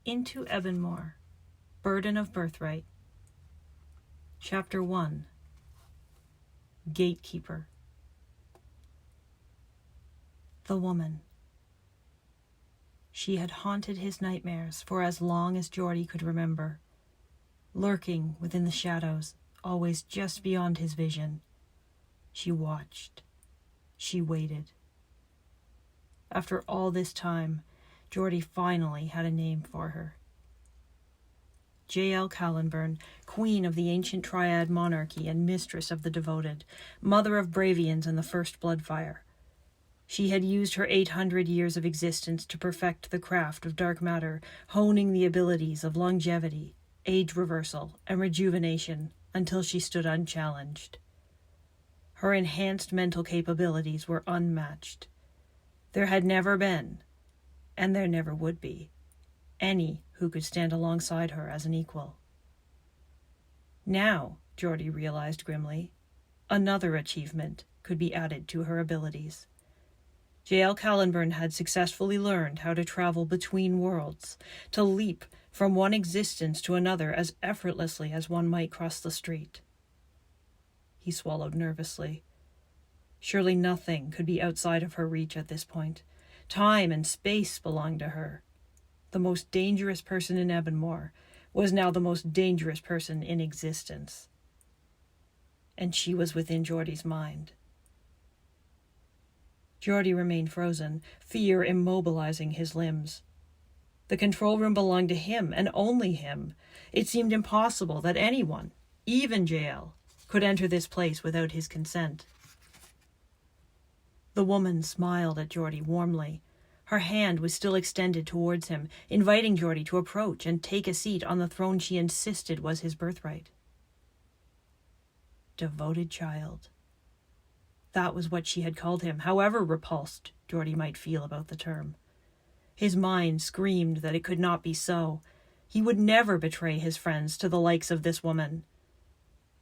Into Ebanmoor, Burden of Birthright. Chapter 1. Gatekeeper. The woman. She had haunted his nightmares for as long as Geordie could remember, lurking within the shadows, always just beyond his vision. She watched. She waited. After all this time, Geordie finally had a name for her. Jael Callenburn, queen of the ancient Triad monarchy and mistress of the devoted, mother of Bravians and the first Bloodfire. She had used her 800 years of existence to perfect the craft of dark matter, honing the abilities of longevity, age reversal, and rejuvenation until she stood unchallenged. Her enhanced mental capabilities were unmatched. There had never been, and there never would be, any who could stand alongside her as an equal. Now, Geordie realized grimly, another achievement could be added to her abilities. Jael Callenburn had successfully learned how to travel between worlds, to leap from one existence to another as effortlessly as one might cross the street. He swallowed nervously. Surely nothing could be outside of her reach at this point. Time and space belonged to her. The most dangerous person in Ebanmoor was now the most dangerous person in existence. And she was within Geordie's mind. Geordie remained frozen, fear immobilizing his limbs. The control room belonged to him, and only him. It seemed impossible that anyone, even Jael, could enter this place without his consent. The woman smiled at Geordie warmly. Her hand was still extended towards him, inviting Geordie to approach and take a seat on the throne she insisted was his birthright. Devoted child. That was what she had called him, however repulsed Geordie might feel about the term. His mind screamed that it could not be so. He would never betray his friends to the likes of this woman.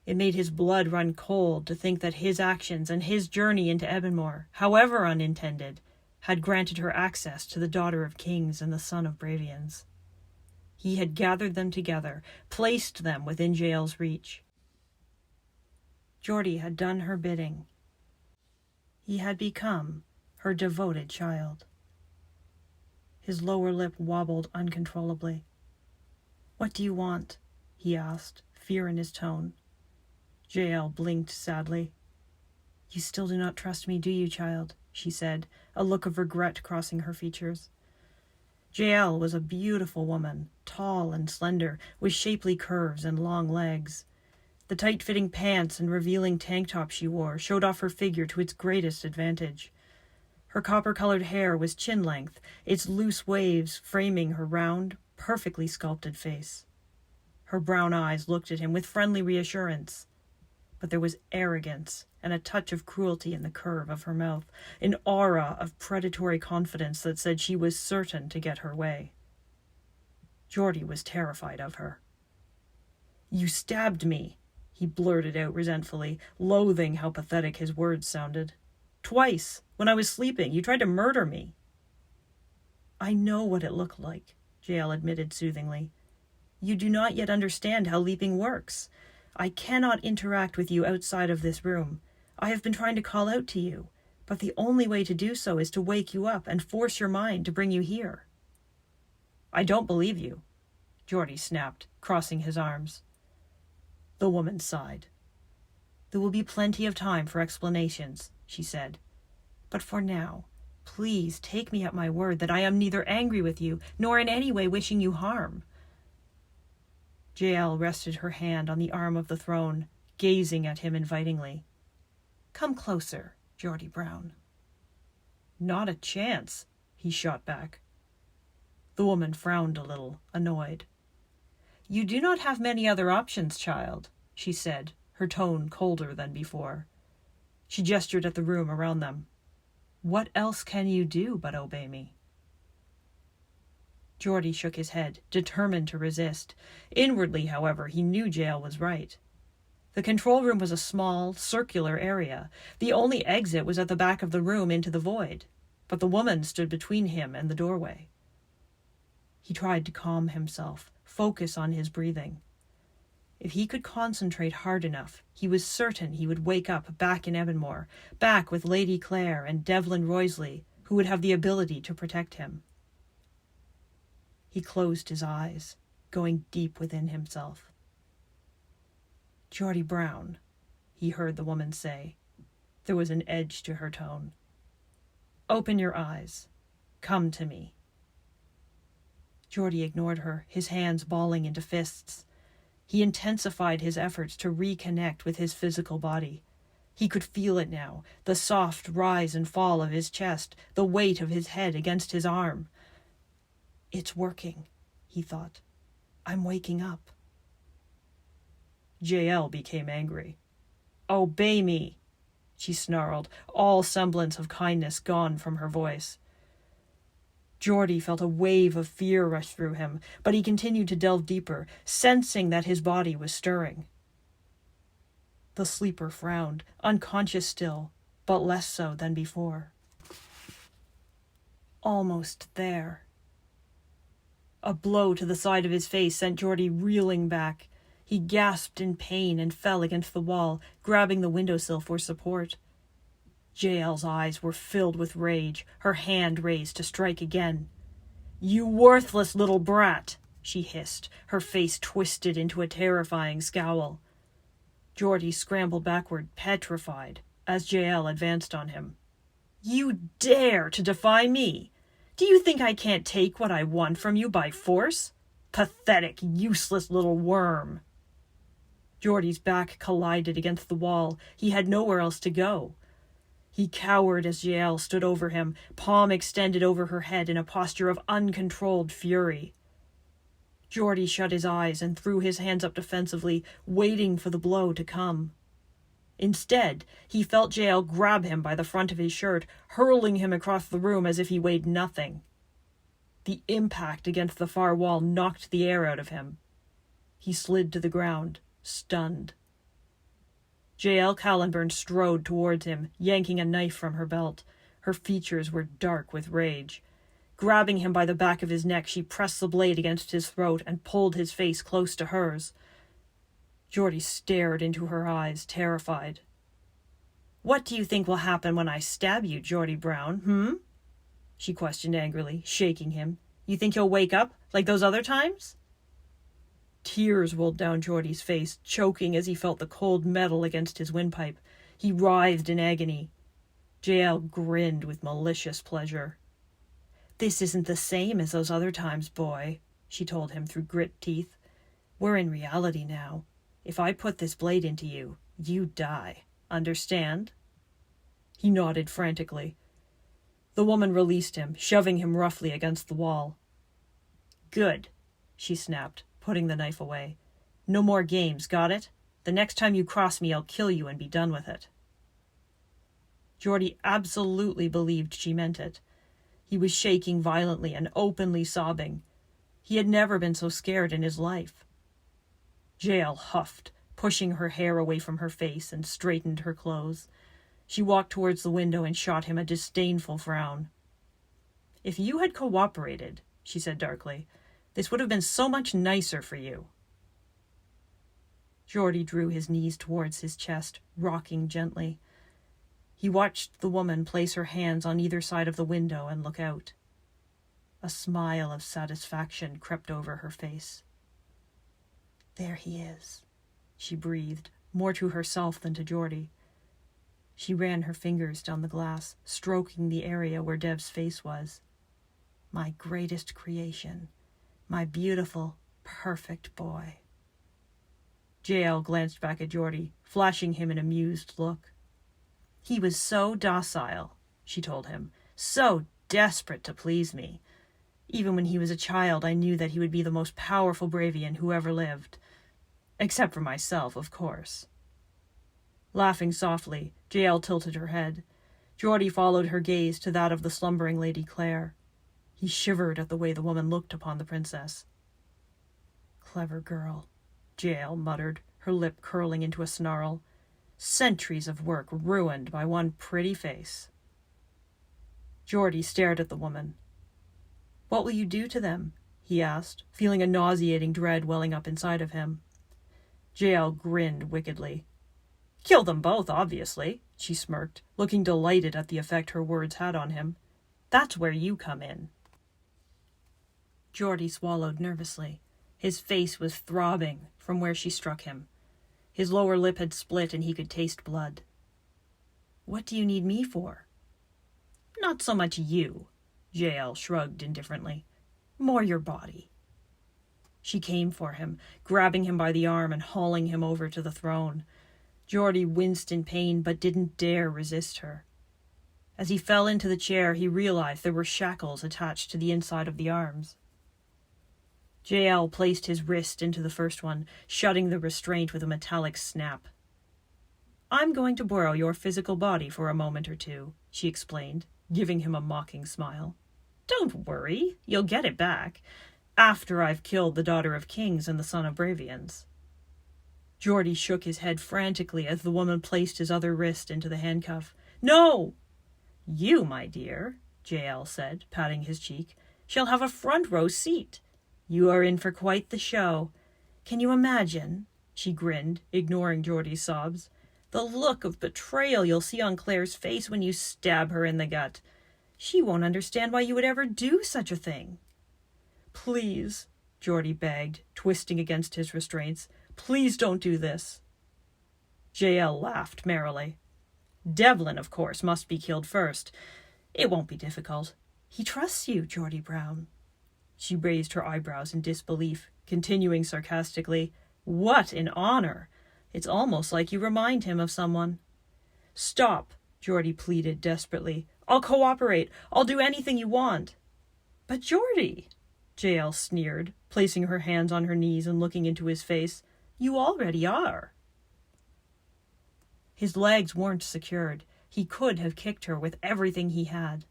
It made his blood run cold to think that his actions and his journey into Ebanmoor, however unintended, had granted her access to the daughter of kings and the son of Bravians. He had gathered them together, placed them within Jael's reach. Geordie had done her bidding. He had become her devoted child. His lower lip wobbled uncontrollably. "What do you want?" he asked, fear in his tone. Jael blinked sadly. "You still do not trust me, do you, child?" she said, a look of regret crossing her features. Jael was a beautiful woman, tall and slender, with shapely curves and long legs. The tight-fitting pants and revealing tank top she wore showed off her figure to its greatest advantage. Her copper-colored hair was chin-length, its loose waves framing her round, perfectly sculpted face. Her brown eyes looked at him with friendly reassurance, but there was arrogance and a touch of cruelty in the curve of her mouth, an aura of predatory confidence that said she was certain to get her way. Geordie was terrified of her. "You stabbed me," he blurted out resentfully, loathing how pathetic his words sounded. "Twice, when I was sleeping, you tried to murder me." "I know what it looked like," Jael admitted soothingly. "You do not yet understand how leaping works. I cannot interact with you outside of this room. I have been trying to call out to you, but the only way to do so is to wake you up and force your mind to bring you here." "I don't believe you," Geordie snapped, crossing his arms. The woman sighed. "There will be plenty of time for explanations," she said. "But for now, please take me at my word that I am neither angry with you nor in any way wishing you harm." Jael rested her hand on the arm of the throne, gazing at him invitingly. "Come closer, Geordie Brown." "Not a chance," he shot back. The woman frowned a little, annoyed. "You do not have many other options, child," she said, her tone colder than before. She gestured at the room around them. "What else can you do but obey me?" Geordie shook his head, determined to resist. Inwardly, however, he knew Jael was right. The control room was a small, circular area. The only exit was at the back of the room into the void, but the woman stood between him and the doorway. He tried to calm himself, focus on his breathing. If he could concentrate hard enough, he was certain he would wake up back in Ebanmoor, back with Lady Clare and Devlin Wriothesley, who would have the ability to protect him. He closed his eyes, going deep within himself. "Geordie Brown," he heard the woman say. There was an edge to her tone. "Open your eyes. Come to me." Geordie ignored her, his hands balling into fists. He intensified his efforts to reconnect with his physical body. He could feel it now, the soft rise and fall of his chest, the weight of his head against his arm. "It's working," he thought. "I'm waking up." JL became angry. "Obey me," she snarled, all semblance of kindness gone from her voice. Geordie felt a wave of fear rush through him, but he continued to delve deeper, sensing that his body was stirring. The sleeper frowned, unconscious still, but less so than before. Almost there. A blow to the side of his face sent Geordie reeling back. He gasped in pain and fell against the wall, grabbing the windowsill for support. JL's eyes were filled with rage, her hand raised to strike again. "You worthless little brat," she hissed, her face twisted into a terrifying scowl. Geordie scrambled backward, petrified, as JL advanced on him. "You dare to defy me? Do you think I can't take what I want from you by force? Pathetic, useless little worm." Geordie's back collided against the wall. He had nowhere else to go. He cowered as JL stood over him, palm extended over her head in a posture of uncontrolled fury. Geordie shut his eyes and threw his hands up defensively, waiting for the blow to come. Instead, he felt JL grab him by the front of his shirt, hurling him across the room as if he weighed nothing. The impact against the far wall knocked the air out of him. He slid to the ground, stunned. JL Callenburn strode towards him, yanking a knife from her belt. Her features were dark with rage. Grabbing him by the back of his neck, she pressed the blade against his throat and pulled his face close to hers. Geordie stared into her eyes, terrified. "What do you think will happen when I stab you, Geordie Brown, she questioned angrily, shaking him. "You think you'll wake up, like those other times?" Tears rolled down Geordie's face, choking as he felt the cold metal against his windpipe. He writhed in agony. JL grinned with malicious pleasure. "This isn't the same as those other times, boy," she told him through grit teeth. "We're in reality now. If I put this blade into you, you die. Understand?" He nodded frantically. The woman released him, shoving him roughly against the wall. "Good," she snapped, putting the knife away. "No more games, got it? The next time you cross me, I'll kill you and be done with it." Geordie absolutely believed she meant it. He was shaking violently and openly sobbing. He had never been so scared in his life. JL huffed, pushing her hair away from her face, and straightened her clothes. She walked towards the window and shot him a disdainful frown. "If you had cooperated," she said darkly, "this would have been so much nicer for you." Geordie drew his knees towards his chest, rocking gently. He watched the woman place her hands on either side of the window and look out. A smile of satisfaction crept over her face. "There he is," she breathed, more to herself than to Geordie. She ran her fingers down the glass, stroking the area where Dev's face was. "My greatest creation. My beautiful, perfect boy." JL glanced back at Geordie, flashing him an amused look. "He was so docile," she told him, "so desperate to please me. Even when he was a child, I knew that he would be the most powerful Bravian who ever lived. Except for myself, of course." Laughing softly, JL tilted her head. Geordie followed her gaze to that of the slumbering Lady Clare. He shivered at the way the woman looked upon the princess. "Clever girl," JL muttered, her lip curling into a snarl. "Centuries of work ruined by one pretty face." Geordie stared at the woman. "What will you do to them? he asked, feeling a nauseating dread welling up inside of him. JL grinned wickedly. Kill them both, obviously, she smirked, looking delighted at the effect her words had on him. That's where you come in. Geordie swallowed nervously. His face was throbbing from where she struck him. His lower lip had split and he could taste blood. What do you need me for? Not so much you, JL shrugged indifferently. More your body. She came for him, grabbing him by the arm and hauling him over to the throne. Geordie winced in pain but didn't dare resist her. As he fell into the chair, he realized there were shackles attached to the inside of the arms. JL placed his wrist into the first one, shutting the restraint with a metallic snap. I'm going to borrow your physical body for a moment or two, she explained, giving him a mocking smile. Don't worry, you'll get it back, after I've killed the daughter of kings and the son of Bravians. Geordie shook his head frantically as the woman placed his other wrist into the handcuff. No! You, my dear, JL said, patting his cheek, shall have a front row seat. You are in for quite the show. Can you imagine, she grinned, ignoring Geordie's sobs, the look of betrayal you'll see on Claire's face when you stab her in the gut? She won't understand why you would ever do such a thing. Please, Geordie begged, twisting against his restraints. Please don't do this. JL laughed merrily. Devlin, of course, must be killed first. It won't be difficult. He trusts you, Geordie Brown. She raised her eyebrows in disbelief, continuing sarcastically, What an honor! It's almost like you remind him of someone. Stop, Geordie pleaded desperately. I'll cooperate. I'll do anything you want. But Geordie, JL sneered, placing her hands on her knees and looking into his face, you already are. His legs weren't secured. He could have kicked her with everything he had.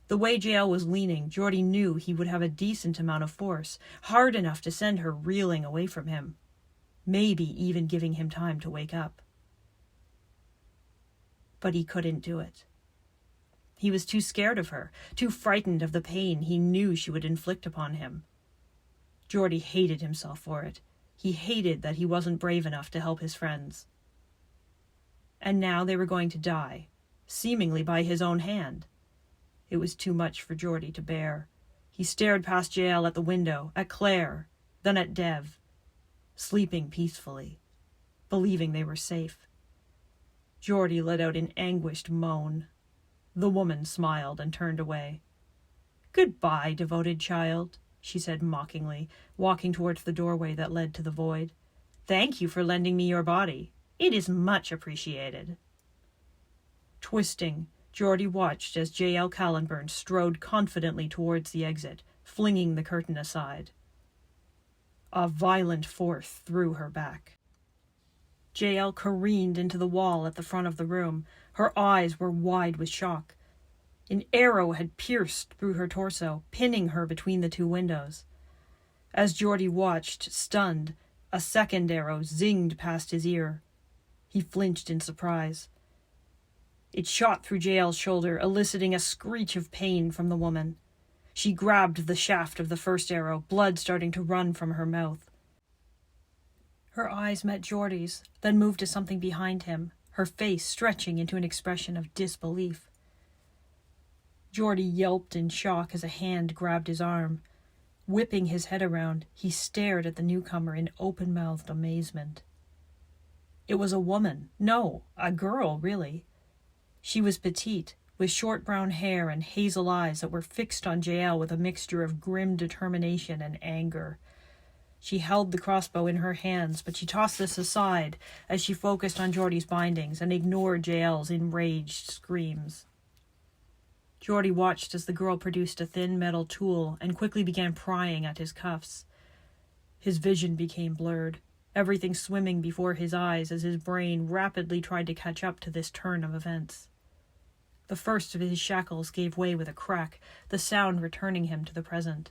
The way JL was leaning, Geordie knew he would have a decent amount of force, hard enough to send her reeling away from him, maybe even giving him time to wake up. But he couldn't do it. He was too scared of her, too frightened of the pain he knew she would inflict upon him. Geordie hated himself for it. He hated that he wasn't brave enough to help his friends. And now they were going to die, seemingly by his own hand. It was too much for Geordie to bear. He stared past JL at the window, at Claire, then at Dev, sleeping peacefully, believing they were safe. Geordie let out an anguished moan. The woman smiled and turned away. Goodbye, devoted child, she said mockingly, walking towards the doorway that led to the void. Thank you for lending me your body. It is much appreciated. Twisting, Geordie watched as J.L. Callenburn strode confidently towards the exit, flinging the curtain aside. A violent force threw her back. J.L. careened into the wall at the front of the room. Her eyes were wide with shock. An arrow had pierced through her torso, pinning her between the two windows. As Geordie watched, stunned, a second arrow zinged past his ear. He flinched in surprise. It shot through JL's shoulder, eliciting a screech of pain from the woman. She grabbed the shaft of the first arrow, blood starting to run from her mouth. Her eyes met Geordie's, then moved to something behind him, her face stretching into an expression of disbelief. Geordie yelped in shock as a hand grabbed his arm. Whipping his head around, he stared at the newcomer in open-mouthed amazement. It was a woman. No, a girl, really. She was petite, with short brown hair and hazel eyes that were fixed on JL with a mixture of grim determination and anger. She held the crossbow in her hands, but she tossed this aside as she focused on Geordie's bindings and ignored JL's enraged screams. Geordie watched as the girl produced a thin metal tool and quickly began prying at his cuffs. His vision became blurred, everything swimming before his eyes as his brain rapidly tried to catch up to this turn of events. The first of his shackles gave way with a crack, the sound returning him to the present.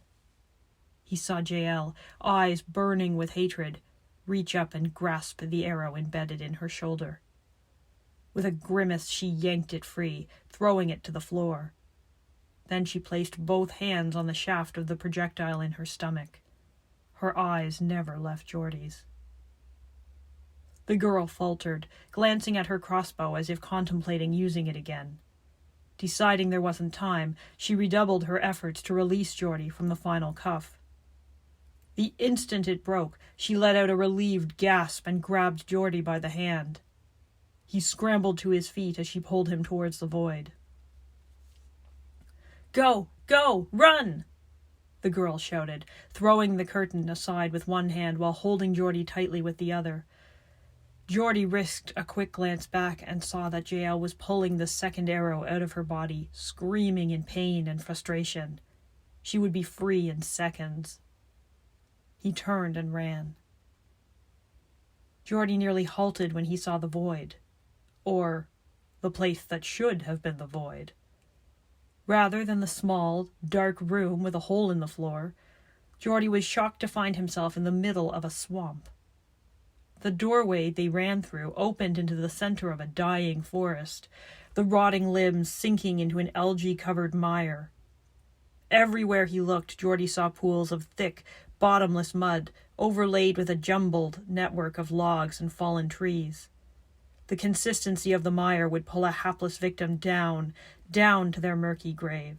He saw JL, eyes burning with hatred, reach up and grasp the arrow embedded in her shoulder. With a grimace, she yanked it free, throwing it to the floor. Then she placed both hands on the shaft of the projectile in her stomach. Her eyes never left Geordie's. The girl faltered, glancing at her crossbow as if contemplating using it again. Deciding there wasn't time, she redoubled her efforts to release Geordie from the final cuff. The instant it broke, she let out a relieved gasp and grabbed Geordie by the hand. He scrambled to his feet as she pulled him towards the void. "Go! Go! Run!" the girl shouted, throwing the curtain aside with one hand while holding Geordie tightly with the other. Geordie risked a quick glance back and saw that Jael was pulling the second arrow out of her body, screaming in pain and frustration. She would be free in seconds. He turned and ran. Geordie nearly halted when he saw the void. Or the place that should have been the void. Rather than the small, dark room with a hole in the floor, Geordie was shocked to find himself in the middle of a swamp. The doorway they ran through opened into the center of a dying forest, the rotting limbs sinking into an algae-covered mire. Everywhere he looked, Geordie saw pools of thick, bottomless mud, overlaid with a jumbled network of logs and fallen trees. The consistency of the mire would pull a hapless victim down to their murky grave.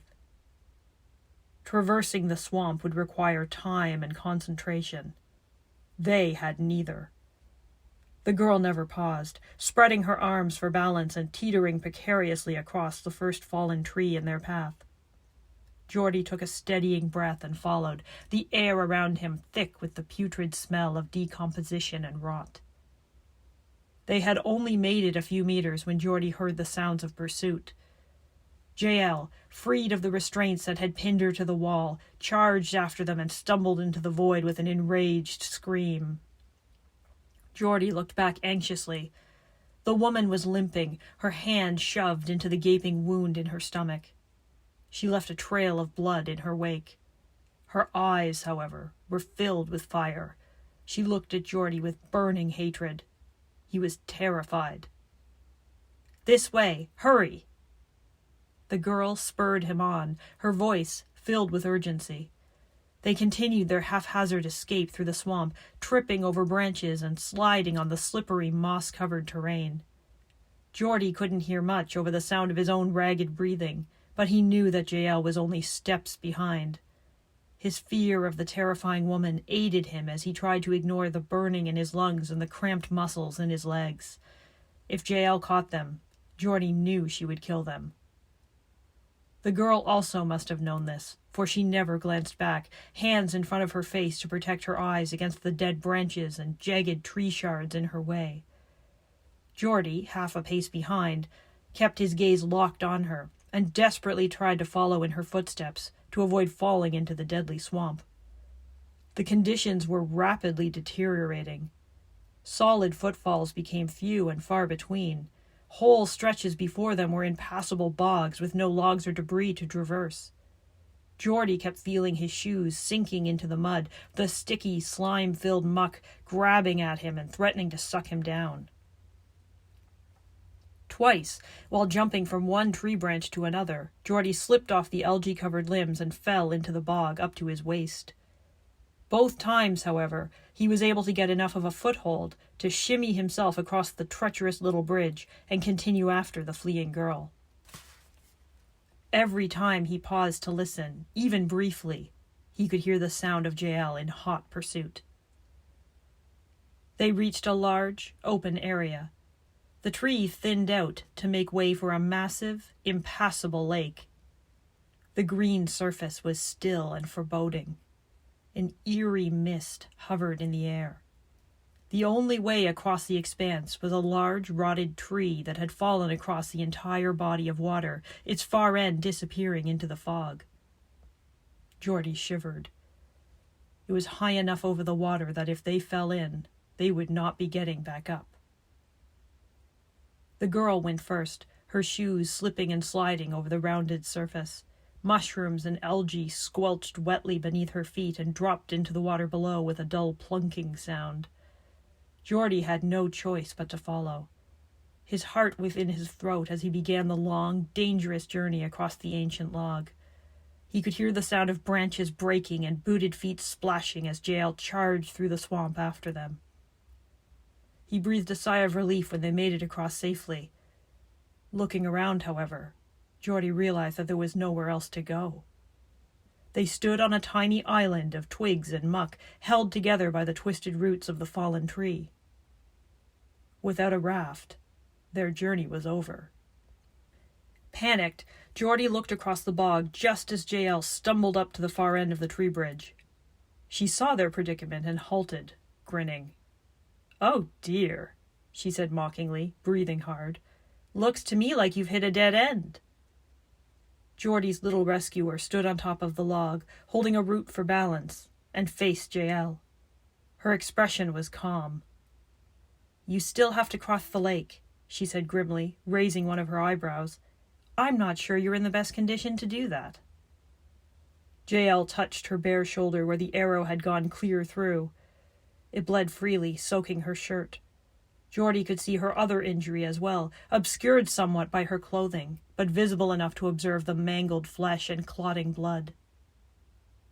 Traversing the swamp would require time and concentration. They had neither. The girl never paused, spreading her arms for balance and teetering precariously across the first fallen tree in their path. Geordie took a steadying breath and followed, the air around him thick with the putrid smell of decomposition and rot. They had only made it a few meters when Geordie heard the sounds of pursuit. Jael, freed of the restraints that had pinned her to the wall, charged after them and stumbled into the void with an enraged scream. Geordie looked back anxiously. The woman was limping, her hand shoved into the gaping wound in her stomach. She left a trail of blood in her wake. Her eyes, however, were filled with fire. She looked at Geordie with burning hatred. He was terrified. "This way! Hurry!" The girl spurred him on, her voice filled with urgency. They continued their haphazard escape through the swamp, tripping over branches and sliding on the slippery, moss-covered terrain. Geordie couldn't hear much over the sound of his own ragged breathing, but he knew that Jael was only steps behind. His fear of the terrifying woman aided him as he tried to ignore the burning in his lungs and the cramped muscles in his legs. If Jael caught them, Geordie knew she would kill them. The girl also must have known this, for she never glanced back, hands in front of her face to protect her eyes against the dead branches and jagged tree shards in her way. Geordie, half a pace behind, kept his gaze locked on her, and desperately tried to follow in her footsteps to avoid falling into the deadly swamp. The conditions were rapidly deteriorating. Solid footfalls became few and far between. Whole stretches before them were impassable bogs with no logs or debris to traverse. Geordie kept feeling his shoes sinking into the mud, the sticky, slime-filled muck grabbing at him and threatening to suck him down. Twice, while jumping from one tree branch to another, Geordie slipped off the algae-covered limbs and fell into the bog up to his waist. Both times, however, he was able to get enough of a foothold to shimmy himself across the treacherous little bridge and continue after the fleeing girl. Every time he paused to listen, even briefly, he could hear the sound of Jael in hot pursuit. They reached a large, open area. The tree thinned out to make way for a massive, impassable lake. The green surface was still and foreboding. An eerie mist hovered in the air. The only way across the expanse was a large, rotted tree that had fallen across the entire body of water, its far end disappearing into the fog. Geordie shivered. It was high enough over the water that if they fell in, they would not be getting back up. The girl went first, her shoes slipping and sliding over the rounded surface. Mushrooms and algae squelched wetly beneath her feet and dropped into the water below with a dull plunking sound. Geordie had no choice but to follow, his heart within his throat as he began the long, dangerous journey across the ancient log. He could hear the sound of branches breaking and booted feet splashing as Jael charged through the swamp after them. He breathed a sigh of relief when they made it across safely. Looking around, however, Geordie realized that there was nowhere else to go. They stood on a tiny island of twigs and muck, held together by the twisted roots of the fallen tree. Without a raft, their journey was over. Panicked, Geordie looked across the bog just as Jael stumbled up to the far end of the tree bridge. She saw their predicament and halted, grinning. "Oh dear," she said mockingly, breathing hard. "Looks to me like you've hit a dead end." Geordie's little rescuer stood on top of the log, holding a root for balance, and faced Jael. Her expression was calm. "You still have to cross the lake," she said grimly, raising one of her eyebrows. "I'm not sure you're in the best condition to do that." Jael touched her bare shoulder where the arrow had gone clear through. It bled freely, soaking her shirt. Geordie could see her other injury as well, obscured somewhat by her clothing, but visible enough to observe the mangled flesh and clotting blood.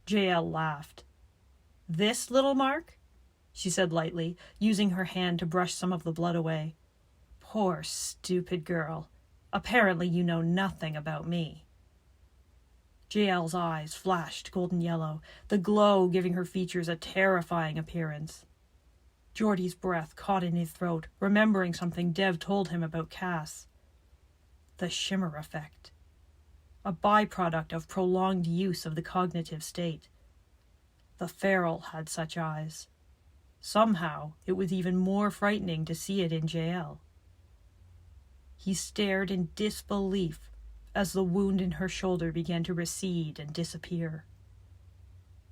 Jael laughed. "This little mark?" she said lightly, using her hand to brush some of the blood away. "Poor, stupid girl. Apparently you know nothing about me." Jael's eyes flashed golden yellow, the glow giving her features a terrifying appearance. Geordie's breath caught in his throat, remembering something Dev told him about Cass. The shimmer effect. A byproduct of prolonged use of the cognitive state. The feral had such eyes. Somehow, it was even more frightening to see it in Jael. He stared in disbelief as the wound in her shoulder began to recede and disappear.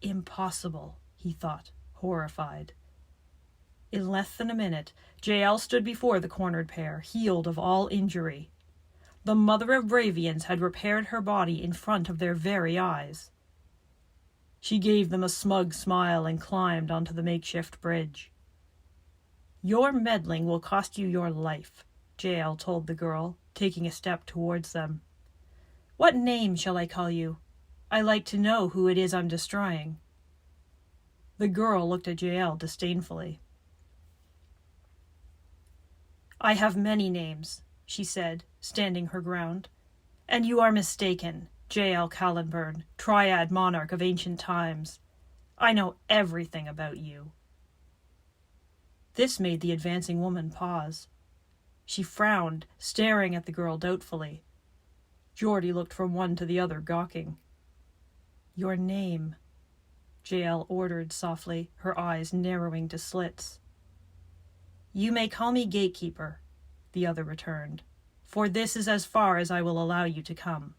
Impossible, he thought, horrified. In less than a minute, Jael stood before the cornered pair, healed of all injury. The mother of Bravians had repaired her body in front of their very eyes. She gave them a smug smile and climbed onto the makeshift bridge. "Your meddling will cost you your life," Jael told the girl, taking a step towards them. "What name shall I call you? I like to know who it is I'm destroying." The girl looked at Jael disdainfully. "I have many names," she said, standing her ground. "And you are mistaken, Jael Callenburn, Triad monarch of ancient times. I know everything about you." This made the advancing woman pause. She frowned, staring at the girl doubtfully. Geordie looked from one to the other, gawking. "Your name," Jael ordered softly, her eyes narrowing to slits. "You may call me Gatekeeper," the other returned, "for this is as far as I will allow you to come."